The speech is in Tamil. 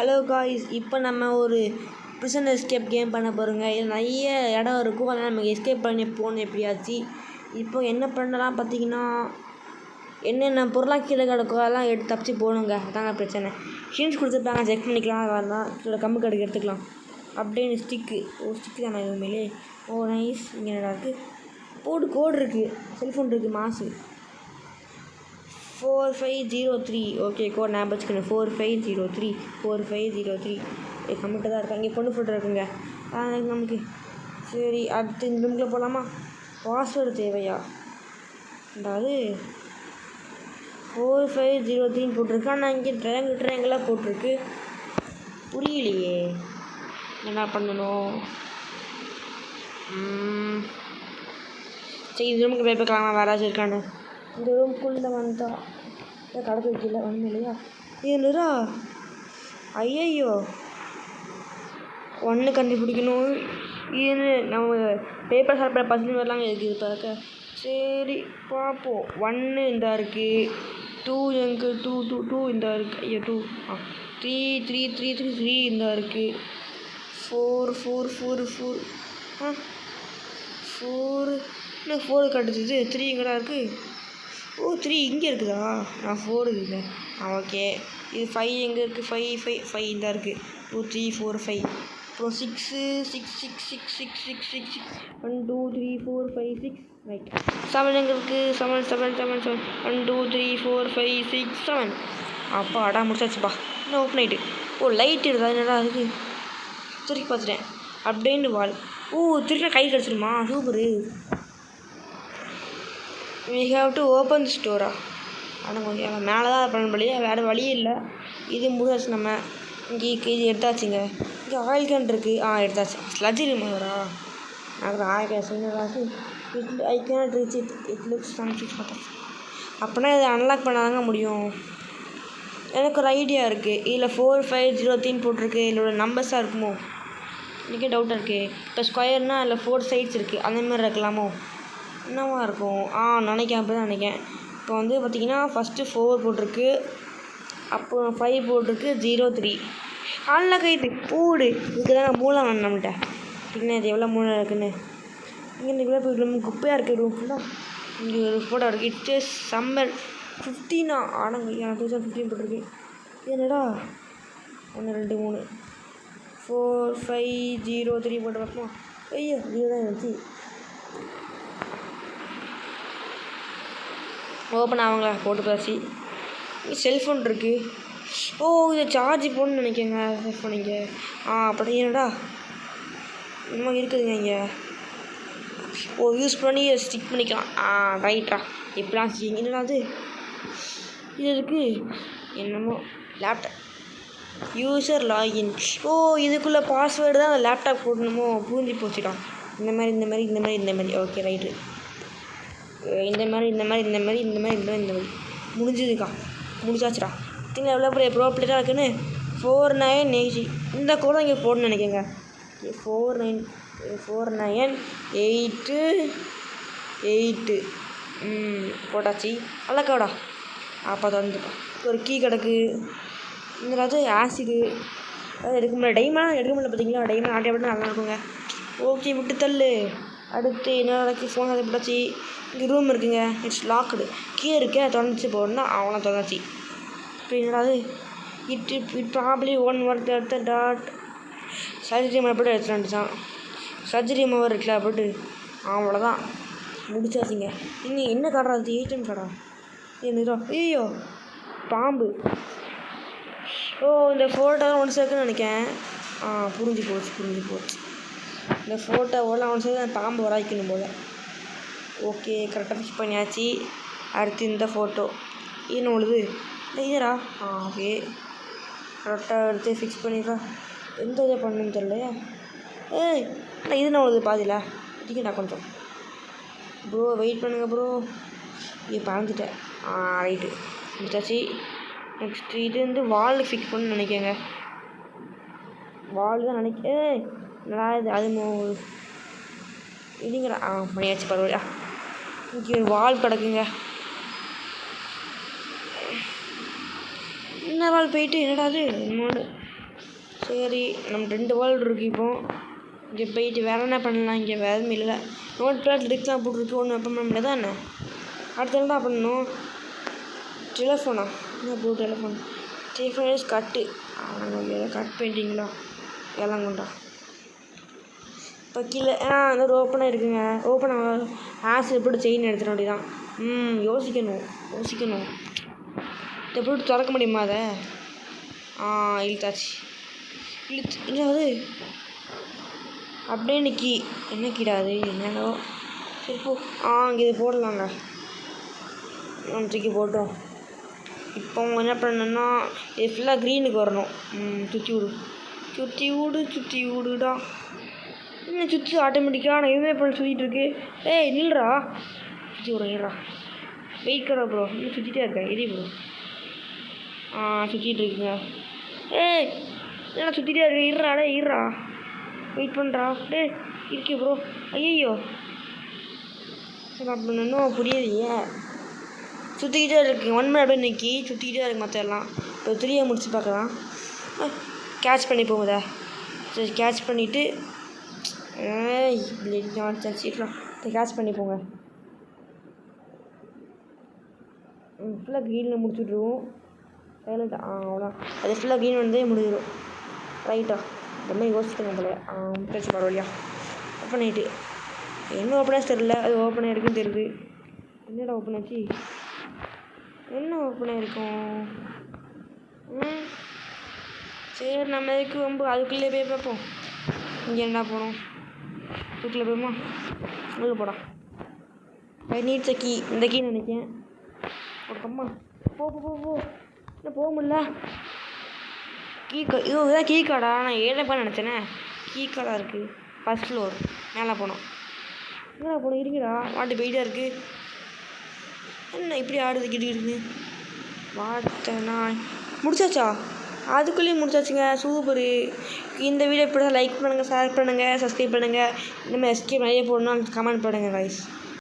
ஹலோ காய்ஸ், இப்போ நம்ம ஒரு ப்ரிசன் எஸ்கேப் கேம் பண்ண போகிறோங்க. இதில் நிறைய இடம் இருக்கும், அதனால் நமக்கு எஸ்கேப் பண்ணி போகணும் எப்படியாச்சு. இப்போ என்ன பண்ணலாம் பார்த்தீங்கன்னா, என்னென்ன பொருளாக கீழே கிடக்கோ அதெல்லாம் எடுத்து தப்பிச்சு போகணுங்க. அதாங்க பிரச்சனை. ஹிண்ட்ஸ் கொடுத்துருப்பாங்க, செக் பண்ணிக்கலாம். வரலாம் கீழே கம்பு கடுக்கு எடுத்துக்கலாம். அப்படியே ஸ்டிக்கு ஸ்டிக்கு தானே இதுமாரி. நைஸ். இங்கே என்ன இருக்குது? கோடு இருக்குது, செல்ஃபோன் இருக்குது, மாசு 4503. ஓகே, கோட் ஞாபகம் வச்சுக்கணும். 4503 கம்மிட்டு தான் இருக்கா. இங்கே பொண்ணு ஃபோட்டோ இருக்குங்க. நமக்கு சரி, அடுத்து இந்த ரூம்குள்ளே போகலாமா? பாஸ்வேர்டு தேவையா? அதாவது 4503 போட்டிருக்கு, ஆனால் இங்கே ட்ரையாங்கெல்லாம் போட்டிருக்கு. புரியலையே என்ன பண்ணணும். சரி, இந்த ரூமுக்கு போய் பார்க்கலாமா வேறு ஏதாச்சும் இருக்கான்னு. இந்த ரூம்குள்ளே வந்தா கடை வைக்கல ஒன்றும் இல்லையா? ஏன்னுரா ஐயோ ஒன்று கண்டுபிடிக்கணும். இது நம்ம பேப்பர் சாப்பிட்ற பசங்க வரலாங்க இருக்குது பார்க்க. சரி பார்ப்போம். 1 இந்த இருக்குது, 2 எங்கு 2 இந்த இருக்குது. ஐயோ 2 3 இந்த இருக்குது, 4 இன்னும் 4 கட்டுச்சு. 3 எங்கடா இருக்குது? 3 இங்கே இருக்குதா? நான் 4 இருக்குங்க. ஓகே, இது 5 எங்கே இருக்குது? 5 இந்த இருக்குது. 2 3 4 5. அப்புறம் 6 1 2 3 4 5 6. ரைட். 7 எங்கே இருக்குது? 7 1 2 3 4 5 6 7. அப்பா அடா முடிச்சாச்சுப்பா. இன்னும் ஓப்பன் ஆகிட்டு. லைட் இருக்குதா? என்னடா இருக்குது? திருப்பி பார்த்துட்டேன். அப்படின்ட்டு வால். திருப்பி கை கிடச்சிருமா? Super. we have to open the store. ஆனால் கொஞ்சம் மேலே தான் பண்ண முடியல, வேறு வழியே இல்லை. இது முடியாச்சு. நம்ம இங்கே இது எடுத்தாச்சுங்க. இங்கே ஆயில் கேன் இருக்குது. எடுத்தாச்சு. ஸ்லட்ஜ் ரிமூவரா? எனக்கு ஆயில் கேன் சொன்னதாச்சு. I can reach it looks something பார்த்தேன். அப்படின்னா இதை அன்லாக் பண்ணாதாங்க முடியும். எனக்கு ஒரு ஐடியா இருக்குது. இதில் 4503 போட்டிருக்கு. இதோட நம்பர்ஸாக இருக்குமோ எனக்கே டவுட்டாக இருக்குது. இப்போ ஸ்கொயர்னால் அதில் 4 சைட்ஸ் இருக்குது, அந்தமாதிரி இருக்கலாமோ? என்னவா இருக்கும்? நினைக்கிறேன். அப்படி தான் நினைக்கிறேன். இப்போ வந்து பார்த்திங்கன்னா ஃபஸ்ட்டு 4 போட்டிருக்கு, அப்புறம் 5 போட்டிருக்கு, 03 அன்லாக் ஆகிட்டு. போடு. இதுக்கு தான் மூலம் வேணும் நம்மகிட்ட. பார்த்தீங்கன்னா இது எவ்வளோ மூலம் இருக்குதுன்னு. இங்கே இவ்வளோ போய் ரொம்ப குப்பையாக இருக்குது ரூம் ஃபுல்லாக. இங்கே ஒரு ஃபோட்டோ இருக்குது. It's summer 15. ஆனால் 2015 போட்டிருக்கு. என்னடா 1 2 3 4 5 03 போட்டு பார்ப்போம். ஐயோ இதுதான் இருந்துச்சு. ஓப்பன் ஆகுங்களா? போட்டு பார்த்து. செல்ஃபோன் இருக்குது. இதை சார்ஜ் போடணும்னு நினைக்கிறேங்க செல்ஃபோன். இங்கே அப்படி என்னடா இன்னும் இருக்குதுங்க இங்கே. யூஸ் பண்ணி ஸ்டிக் பண்ணிக்கலாம். ரைட்டா. இப்படிலாம் என்னடா அது? இது இருக்குது என்னமோ லேப்டாப் யூசர் லாகின். இதுக்குள்ளே பாஸ்வேர்டு தான் அந்த லேப்டாப் போடணுமோ? புரிஞ்சு போச்சுட்டான். இந்த மாதிரி. Okay right. இந்த மாதிரி முடிஞ்சுதுக்கா. முடிச்சாச்சுடா. திங்க எவ்வளோ பெரிய ப்ரோ பிளேட்டாக இருக்குன்னு. 4980 இந்த கூட இங்கே போடணும்னு நினைக்கிறேங்க. 4988 போட்டாச்சு. அழகாடா. அப்போ வந்துப்பா. ஒரு கீ கிடக்கு. இந்த ஆசிடு அதாவது எடுக்க முடியல. டைமண்ட் எடுக்க முடியல. பார்த்தீங்களா? டைமண்ட் ஆட்டி அப்படின்னா நல்லா இருக்குங்க. ஓகே, விட்டு தள்ளு. அடுத்து என்ன நடக்கு? ஃபோன் அதை போட்டாச்சு. இங்கே ரூம் இருக்குங்க. It's locked. கீழே இருக்க திறந்துச்சு போடணும்னா அவனை திறந்தாச்சு. இப்போ என்னடாது? It probably 1 work that surgery remover போட்டு எடுத்துட்டு வந்துச்சான். சர்ஜரி ரிமூவர் இருக்குல்ல போட்டு அவ்வளோதான் முடிச்சாச்சுங்க. நீங்கள் என்ன காட்டுறா? அது ஏடிஎம் கார்டா? என்னடா? ஐயோ பாம்பு. இந்த ஃபோட்டோ ஒன்று சேர்க்குன்னு நினைக்கிறேன். புரிஞ்சு போச்சு. இந்த ஃபோட்டோவெல்லாம் ஒன்று சேர்த்து பாம்பு வராய்க்கணும் போல். ஓகே, கரெக்டாக ஃபிக்ஸ் பண்ணியாச்சு. அடுத்து இந்த ஃபோட்டோ இன்னும் உழுது இதரா. ஓகே, கரெக்டாக எடுத்து ஃபிக்ஸ் பண்ணிடுறா. எந்த இதை பண்ணணுன்னு தெரியலையா? இது நான் உழுது பாதியில் இருக்கேன்டா கொஞ்சம். ப்ரோ வெயிட் பண்ணுங்க ப்ரோ. பறந்துட்டேன். ரைட்டு முடிச்சாச்சு. நெக்ஸ்ட் இது வந்து வால் ஃபிக்ஸ் பண்ணணும்னு நினைக்கிறேங்க. வால் தான் நல்லா இது அது இதுங்கடா. பண்ணியாச்சு. பரவாயில்லையா? இங்கே ஒரு வால் கிடக்குங்க. இந்த வால் போயிட்டு என்னடா அது சரி நம்ம 2 வேர்ல்டு இருக்குது இப்போ. இங்கே போயிட்டு வேறு என்ன பண்ணலாம்? இங்கே வேறு எதுவும் இல்லை. நோட் பேட் லிரிக்ஸ்லாம் போட்டுருக்கு. ஒன்றும் வெப்பன் பண்ண முடியாதா என்ன? அடுத்து என்ன பண்ணணும்? டெலிஃபோனா? என்ன ப்ரோ டெலிஃபோன் யூஸ் கட்டு. ஏதோ கட் பெயிண்டிங்களா எல்லாம் கொண்டா. இப்போ கீழே அந்த ஒரு ஓப்பனாக இருக்குங்க. ஓப்பன் ஆசிட் போட்டு செயின் எடுத்துட வேண்டியதான். யோசிக்கணும். இதை போட்டு திறக்க முடியுமா அதை? இழுத்தாச்சு. இல்லை அது அப்படியே நிற்கி என்ன கீடாது என்னடோ. சரி போ. இங்கே இது போடலாங்க. நம்ம தூக்கி போட்டோம். இப்போ என்ன பண்ணணும்னா இது ஃபுல்லாக க்ரீனுக்கு வரணும். சுற்றி விடுடா. இன்னும் சுற்றி ஆட்டோமேட்டிக்காக நான் எதுவுமே பண்ண சுற்றிட்டு இருக்கு. ஏய் நில்றா. சுற்றி விட்றா. வெயிட் கடை ப்ரோ. இன்னும் சுற்றிட்டே இருக்கேன். எரி ப்ரோ. சுற்றிட்டு இருக்குங்க. ஏய் என்ன சுற்றிட்டே இருக்கு. இருறா வெயிட் பண்ணுறா. இருக்கே ப்ரோ. ஐயோ இன்னும் புரியலையே. சுற்றிக்கிட்டே இருக்கு. 1 minute அப்படியே நிற்கி சுற்றிக்கிட்டே இருக்கு மற்ற எல்லாம். இப்போ 3 முடிச்சு பார்க்கலாம். கேட்ச் பண்ணி போகுதா? சரி கேட்ச் பண்ணிவிட்டு சீக்கிரம் கேட்ச் பண்ணி போங்க. ஃபுல்லாக க்ரீனில் முடிச்சுட்ருவோம். சைலண்ட்டாக அவ்வளோ அது ஃபுல்லாக க்ரீன் வந்து முடிஞ்சிடும். ரைட்டா ரொம்ப யோசிக்கணும் போல. பேச்சு பரவாயில்லையா? ஓப்பன் ஆகிட்டு என்ன ஓப்பன் ஆச்சு தெரியல. அது ஓப்பன் ஆகிருக்குன்னு தெரியுது. என்னடா ஓப்பன் ஆச்சு? என்ன ஓப்பன் ஆகிருக்கும்? சரி நம்ம எதுக்கு ரொம்ப அதுக்குள்ளே போய் பார்ப்போம். இங்கே என்ன போகணும்? இதுக்குள்ளே போயுமா? உள்ளே போடா. நீட்ஸ கீ இந்த கீ நினைக்கேன். கொடுக்கம்மா போ இன்னும் போக முடியல. இதுதான் கீ கார்டா? நான் ஏழப்பா நினச்சேனே. கீ கார்டாக இருக்குது. ஃபஸ்ட் ஃப்ளோர் மேலே போனோம். என்னடா போனோம்? இருக்குடா வாட்டு போயிட்டே இருக்குது. என்ன இப்படி ஆடுது கிட்டு வாட்டனா முடிச்சாச்சா? அதுக்குள்ளேயும் முடிச்சாச்சுங்க. சூப்பரு. இந்த வீடியோ இப்படி தான் லைக் பண்ணுங்கள், ஷேர் பண்ணுங்கள், சப்ஸ்கிரைப் பண்ணுங்கள். இந்த மாதிரி எஸ்கேப் நிறைய போடணும் கமெண்ட் பண்ணுங்கள் கைஸ்.